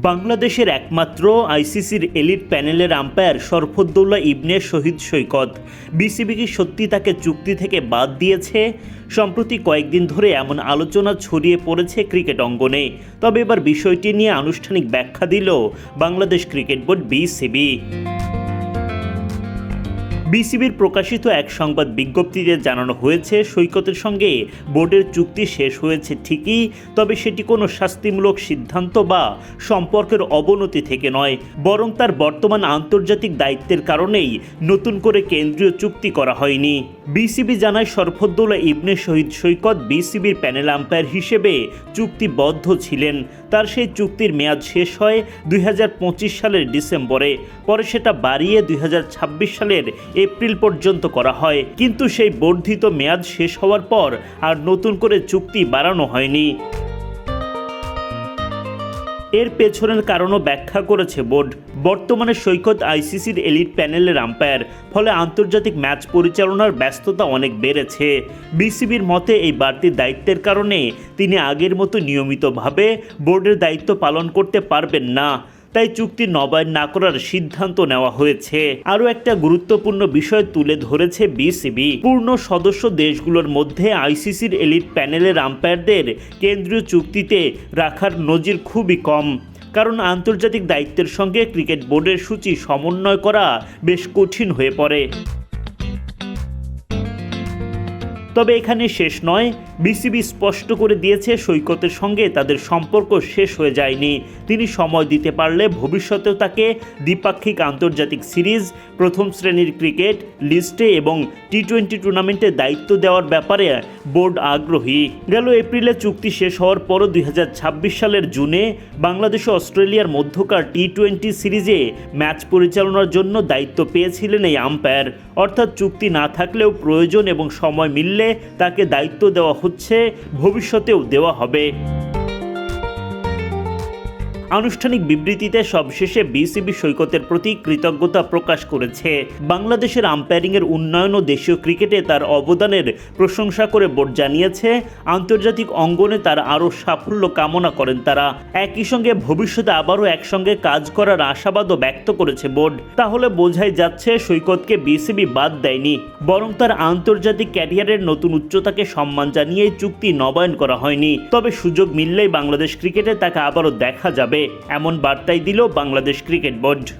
বাংলাদেশের একমাত্র আইসিসির এলিট প্যানেলের আম্পায়ার শরফুদ্দৌলা ইবনে শহীদ সৈকত বিসিবি কি সত্যি তাকে চুক্তি থেকে বাদ দিয়েছে? সম্প্রতি কয়েকদিন ধরে এমন আলোচনা ছড়িয়ে পড়েছে ক্রিকেট অঙ্গনে। তবে এবার বিষয়টি নিয়ে আনুষ্ঠানিক ব্যাখ্যা দিল বাংলাদেশ ক্রিকেট বোর্ড বিসিবি। বিসিবির প্রকাশিত এক সংবাদ বিজ্ঞপ্তিতে জানানো হয়েছে, সৈকতের সঙ্গে বোর্ডের চুক্তি শেষ হয়েছে ঠিকই, তবে সেটি কোনো শাস্তিমূলক সিদ্ধান্ত বা সম্পর্কের অবনতি থেকে নয়, বরং তার বর্তমান আন্তর্জাতিক দায়িত্বের কারণেই নতুন করে কেন্দ্রীয় চুক্তি করা হয়নি। বিসিবি জানায়, শরফুদ্দৌলা ইবনে শহীদ সৈকত বিসিবির প্যানেল আম্পায়ার হিসেবে চুক্তিবদ্ধ ছিলেন। তার সেই চুক্তির মেয়াদ শেষ হয় 2025 সালের ডিসেম্বরে। পরে সেটা বাড়িয়ে 2026 সালের এপ্রিল পর্যন্ত করা হয়, কিন্তু সেই বর্ধিত মেয়াদ শেষ হওয়ার পর আর নতুন করে চুক্তি বাড়ানো হয়নি। এর পেছনের কারণও ব্যাখ্যা করেছে বোর্ড। বর্তমানে সৈকত আইসিসির এলিট প্যানেলের আম্পায়ার, ফলে আন্তর্জাতিক ম্যাচ পরিচালনার ব্যস্ততা অনেক বেড়েছে। বিসিবির মতে এই বাড়তি দায়িত্বের কারণে তিনি আগের মতো নিয়মিতভাবে বোর্ডের দায়িত্ব পালন করতে পারবেন না, তাই চুক্তি নবায়ন না করার সিদ্ধান্ত নেওয়া হয়েছে। আরও একটা গুরুত্বপূর্ণ বিষয় তুলে ধরেছে বিসিবি, পূর্ণ সদস্য দেশগুলোর মধ্যে আইসিসির এলিট প্যানেলের আম্পায়ারদের কেন্দ্রীয় চুক্তিতে রাখার নজির খুবই কম, কারণ আন্তর্জাতিক দায়িত্বের সঙ্গে ক্রিকেট বোর্ডের সূচি সমন্বয় করা বেশ কঠিন হয়ে পড়ে। তবে এখানে শেষ নয়, বিসিবি স্পষ্ট করে দিয়েছে সৈকতের সঙ্গে তাদের সম্পর্ক শেষ হয়ে যায়নি। তিনি সময় দিতে পারলে ভবিষ্যতেও তাকে দ্বিপাক্ষিক আন্তর্জাতিক সিরিজ, প্রথম শ্রেণীর ক্রিকেট, লিস্টে এবং টি-20 টুর্নামেন্টে দায়িত্ব দেওয়ার ব্যাপারে বোর্ড আগ্রহী। গেল এপ্রিলে চুক্তি শেষ হওয়ার পরও 2026 সালের জুনে বাংলাদেশ ও অস্ট্রেলিয়ার মধ্যকার টি-20 সিরিজে ম্যাচ পরিচালনার জন্য দায়িত্ব পেয়েছিলেন এই আম্পায়ার। অর্থাৎ চুক্তি না থাকলেও প্রয়োজন এবং সময় মিললে তাকে দায়িত্ব দেওয়া হচ্ছে, ভবিষ্যতেও দেওয়া হবে। আনুষ্ঠানিক বিবৃতিতে সবশেষে বিসিবি সৈকতের প্রতি কৃতজ্ঞতা প্রকাশ করেছে। বাংলাদেশের আম্পায়ারিংয়ের উন্নয়ন ও দেশীয় ক্রিকেটে তার অবদানের প্রশংসা করে বোর্ড জানিয়েছে, আন্তর্জাতিক অঙ্গনে তার আরও সাফল্য কামনা করেন তারা। একই সঙ্গে ভবিষ্যতে আবারও একসঙ্গে কাজ করার আশাবাদও ব্যক্ত করেছে বোর্ড। তাহলে বোঝাই যাচ্ছে সৈকতকে বিসিবি বাদ দেয়নি, বরং তার আন্তর্জাতিক ক্যারিয়ারের নতুন উচ্চতাকে সম্মান জানিয়ে চুক্তি নবায়ন করা হয়নি। তবে সুযোগ মিললেই বাংলাদেশ ক্রিকেটে তাকে আবারও দেখা যাবে, এমন বার্তাই দিল বাংলাদেশ ক্রিকেট বোর্ড।